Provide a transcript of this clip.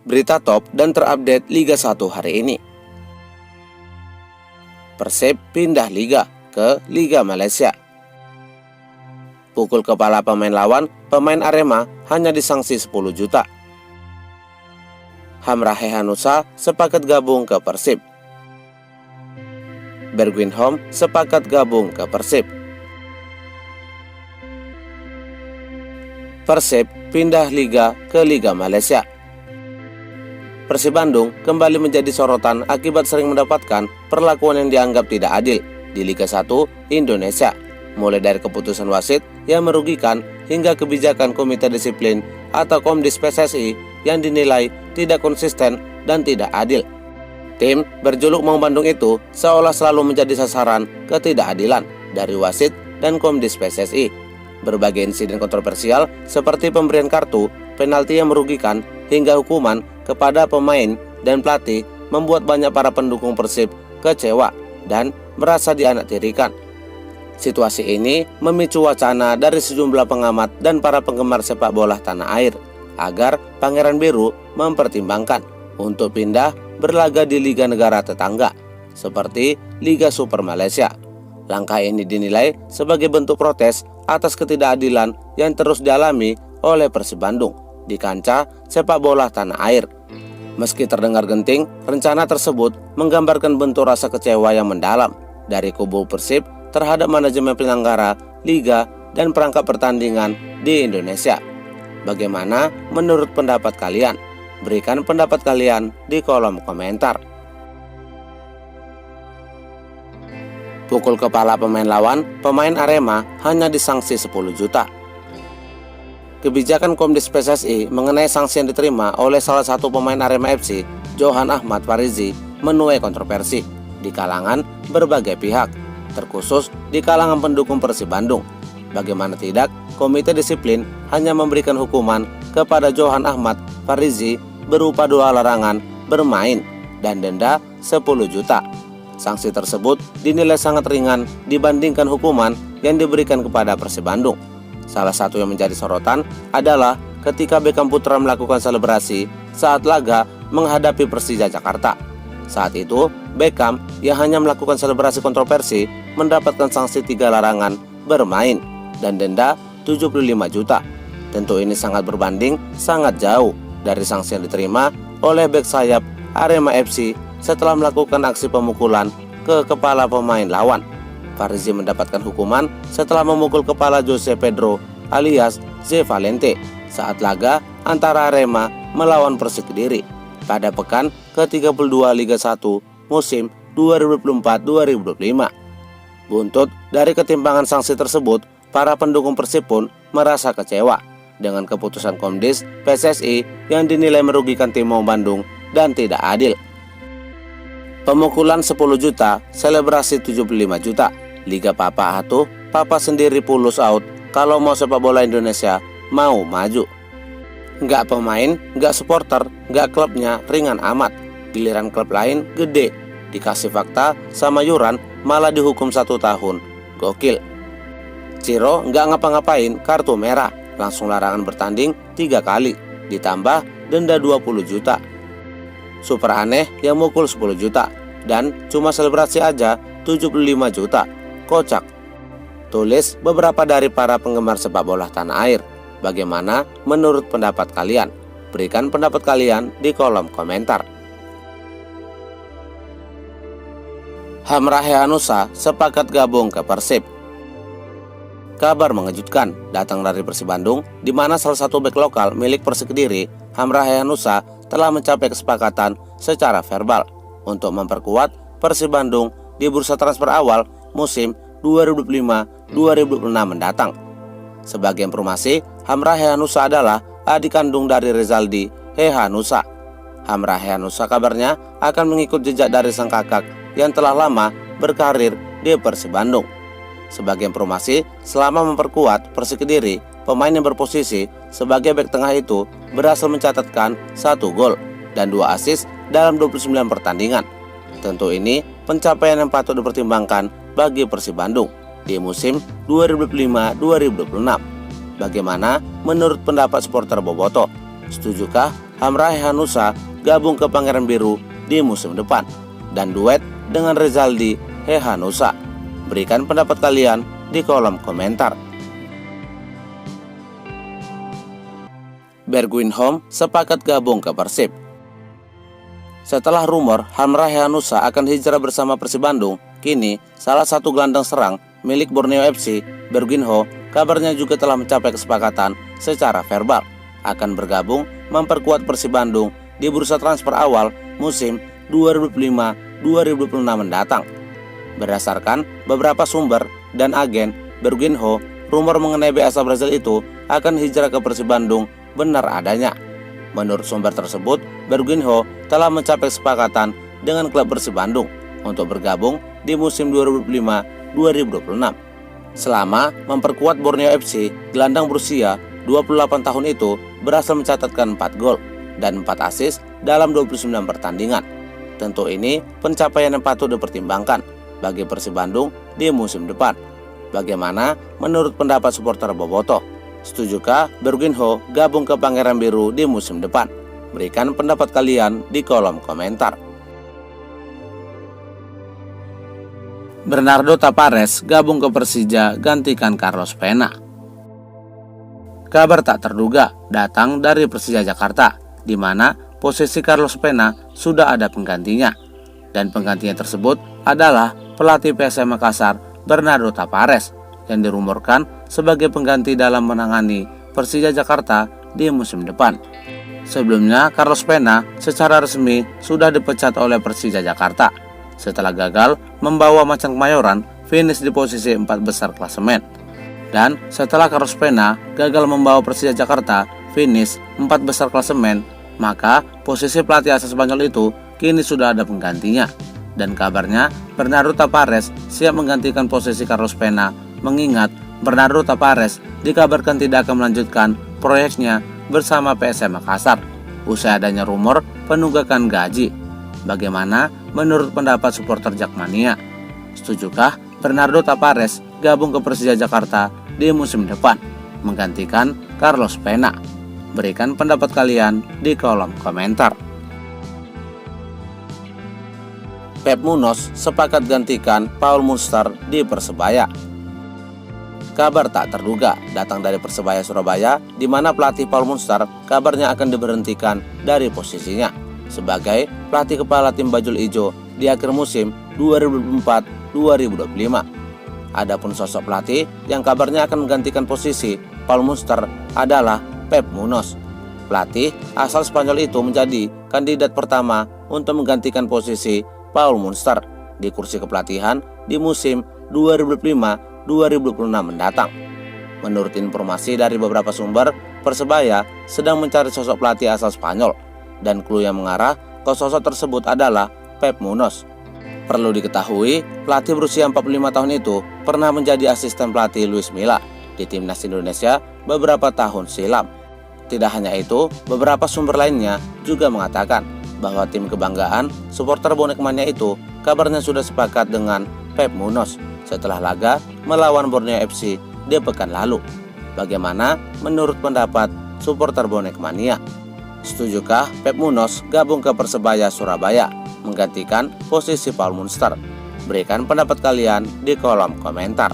Berita top dan terupdate Liga 1 hari ini. Persib pindah liga ke Liga Malaysia. Pukul kepala pemain lawan, pemain Arema hanya disangsi 10 juta. Hamrahe Hanusa sepakat gabung ke Persib. Bergwijn sepakat gabung ke Persib. Persib pindah liga ke Liga Malaysia. Persib Bandung kembali menjadi sorotan akibat sering mendapatkan perlakuan yang dianggap tidak adil di Liga 1 Indonesia, mulai dari keputusan wasit yang merugikan hingga kebijakan Komite Disiplin atau Komdis PSSI yang dinilai tidak konsisten dan tidak adil. Tim berjuluk Maung Bandung itu seolah selalu menjadi sasaran ketidakadilan dari wasit dan Komdis PSSI. Berbagai insiden kontroversial seperti pemberian kartu, penalti yang merugikan, hingga hukuman kepada pemain dan pelatih membuat banyak para pendukung Persib kecewa dan merasa dianaktirikan. Situasi ini memicu wacana dari sejumlah pengamat dan para penggemar sepak bola tanah air agar Pangeran Biru mempertimbangkan untuk pindah berlaga di liga negara tetangga seperti Liga Super Malaysia. Langkah ini dinilai sebagai bentuk protes atas ketidakadilan yang terus dialami oleh Persib Bandung di kancah sepak bola tanah air. Meski terdengar genting, rencana tersebut menggambarkan bentuk rasa kecewa yang mendalam dari kubu Persib terhadap manajemen penyelenggara liga dan perangkat pertandingan di Indonesia. Bagaimana menurut pendapat kalian? Berikan pendapat kalian di kolom komentar. Pukul kepala pemain lawan, pemain Arema hanya disangsi 10 juta. Kebijakan Komdis PSSI mengenai sanksi yang diterima oleh salah satu pemain Arema FC, Johan Ahmad Farizi, menuai kontroversi di kalangan berbagai pihak, terkhusus di kalangan pendukung Persib Bandung. Bagaimana tidak, Komite Disiplin hanya memberikan hukuman kepada Johan Ahmad Farizi berupa 2 larangan bermain dan denda 10 juta. Sanksi tersebut dinilai sangat ringan dibandingkan hukuman yang diberikan kepada Persib Bandung. Salah satu yang menjadi sorotan adalah ketika Beckham Putra melakukan selebrasi saat laga menghadapi Persija Jakarta. Saat itu, Beckham yang hanya melakukan selebrasi kontroversi mendapatkan sanksi 3 larangan bermain dan denda 75 juta. Tentu ini sangat berbanding sangat jauh dari sanksi yang diterima oleh bek sayap Arema FC setelah melakukan aksi pemukulan ke kepala pemain lawan. Farizi mendapatkan hukuman setelah memukul kepala Jose Pedro alias Z Valente saat laga antara Arema melawan Persik Kediri pada pekan ke-32 Liga 1 musim 2024-2025. Buntut dari ketimpangan sanksi tersebut, para pendukung Persib pun merasa kecewa dengan keputusan Komdis PSSI yang dinilai merugikan tim Maung Bandung dan tidak adil. Pemukulan 10 juta, selebrasi 75 juta. Liga Papa atuh, Papa sendiri pulus out kalau mau sepak bola Indonesia mau maju. Nggak pemain, nggak supporter, nggak klubnya ringan amat. Giliran klub lain gede, dikasih fakta sama yuran malah dihukum 1 tahun. Gokil. Ciro nggak ngapa-ngapain, kartu merah, langsung larangan bertanding 3 kali, ditambah denda 20 juta. Super aneh yang mukul 10 juta dan cuma selebrasi aja 75 juta. Kocak. Tulis beberapa dari para penggemar sepak bola tanah air. Bagaimana menurut pendapat kalian? Berikan pendapat kalian di kolom komentar. Hamrahe Hanusa sepakat gabung ke Persib. Kabar mengejutkan datang dari Persib Bandung, di mana salah satu bek lokal milik Persik Kediri, Hamrahe Hanusa, telah mencapai kesepakatan secara verbal untuk memperkuat Persib Bandung di bursa transfer awal musim 2025-2026 mendatang. Sebagai informasi, Hamrahe Hanusa adalah adik kandung dari Rezaldi Hanusa. Hamrahe Hanusa kabarnya akan mengikut jejak dari sang kakak yang telah lama berkarir di Persib Bandung. Sebagai informasi, selama memperkuat Persik Kediri, pemain yang berposisi sebagai bek tengah itu berhasil mencatatkan 1 gol dan 2 assist dalam 29 pertandingan. Tentu ini pencapaian yang patut dipertimbangkan bagi Persib Bandung di musim 2025-2026. Bagaimana menurut pendapat supporter Boboto? Setujukah Hamra Hehanussa gabung ke Pangeran Biru di musim depan, dan duet dengan Rezaldi Hehanussa? Berikan pendapat kalian di kolom komentar. Bergwijn sepakat gabung ke Persib. Setelah rumor Hamra Hehanussa akan hijrah bersama Persib Bandung, kini salah satu gelandang serang milik Borneo FC, Bergwijn kabarnya juga telah mencapai kesepakatan secara verbal akan bergabung memperkuat Persib Bandung di bursa transfer awal musim 2025-2026 mendatang. Berdasarkan beberapa sumber dan agen Bergwijn, rumor mengenai bek asal Brazil itu akan hijrah ke Persib Bandung benar adanya. Menurut sumber tersebut, Bergwijn telah mencapai kesepakatan dengan klub Persib Bandung untuk bergabung di musim 2025-2026. Selama memperkuat Borneo FC, gelandang berusia 28 tahun itu berhasil mencatatkan 4 gol dan 4 assist dalam 29 pertandingan. Tentu ini pencapaian yang patut dipertimbangkan bagi Persib Bandung di musim depan. Bagaimana menurut pendapat supporter Bobotoh? Setujukah Bergwijn gabung ke Pangeran Biru di musim depan? Berikan pendapat kalian di kolom komentar. Bernardo Tavares gabung ke Persija gantikan Carlos Pena. Kabar tak terduga datang dari Persija Jakarta, di mana posisi Carlos Pena sudah ada penggantinya, dan penggantinya tersebut adalah pelatih PSM Makassar Bernardo Tavares yang dirumorkan sebagai pengganti dalam menangani Persija Jakarta di musim depan. Sebelumnya, Carlos Pena secara resmi sudah dipecat oleh Persija Jakarta setelah gagal membawa Macan Kemayoran finish di posisi 4 besar klasemen. Dan setelah Carlos Pena gagal membawa Persija Jakarta finish 4 besar klasemen, maka posisi pelatih asal Spanyol itu kini sudah ada penggantinya. Dan kabarnya Bernardo Tavares siap menggantikan posisi Carlos Pena, mengingat Bernardo Tavares dikabarkan tidak akan melanjutkan proyeknya bersama PSM Makassar usai adanya rumor penunggakan gaji. Bagaimana menurut pendapat supporter Jakmania? Setujukah Bernardo Tavares gabung ke Persija Jakarta di musim depan menggantikan Carlos Pena? Berikan pendapat kalian di kolom komentar. Pep Munoz sepakat gantikan Paul Munster di Persebaya. Kabar tak terduga datang dari Persebaya Surabaya, di mana pelatih Paul Munster kabarnya akan diberhentikan dari posisinya sebagai pelatih kepala tim Bajul Ijo di akhir musim 2024-2025. Adapun sosok pelatih yang kabarnya akan menggantikan posisi Paul Munster adalah Pep Munoz. Pelatih asal Spanyol itu menjadi kandidat pertama untuk menggantikan posisi Paul Munster di kursi kepelatihan di musim 2025-2026 mendatang. Menurut informasi dari beberapa sumber, Persebaya sedang mencari sosok pelatih asal Spanyol, dan clue yang mengarah ke sosok tersebut adalah Pep Munoz. Perlu diketahui, pelatih berusia 45 tahun itu pernah menjadi asisten pelatih Luis Milla di Timnas Indonesia beberapa tahun silam. Tidak hanya itu, beberapa sumber lainnya juga mengatakan bahwa tim kebanggaan supporter bonek mania itu kabarnya sudah sepakat dengan Pep Munoz setelah laga melawan Borneo FC di pekan lalu. Bagaimana menurut pendapat supporter bonek mania? Setujukah Pep Munoz gabung ke Persebaya Surabaya menggantikan posisi Paul Munster? Berikan pendapat kalian di kolom komentar.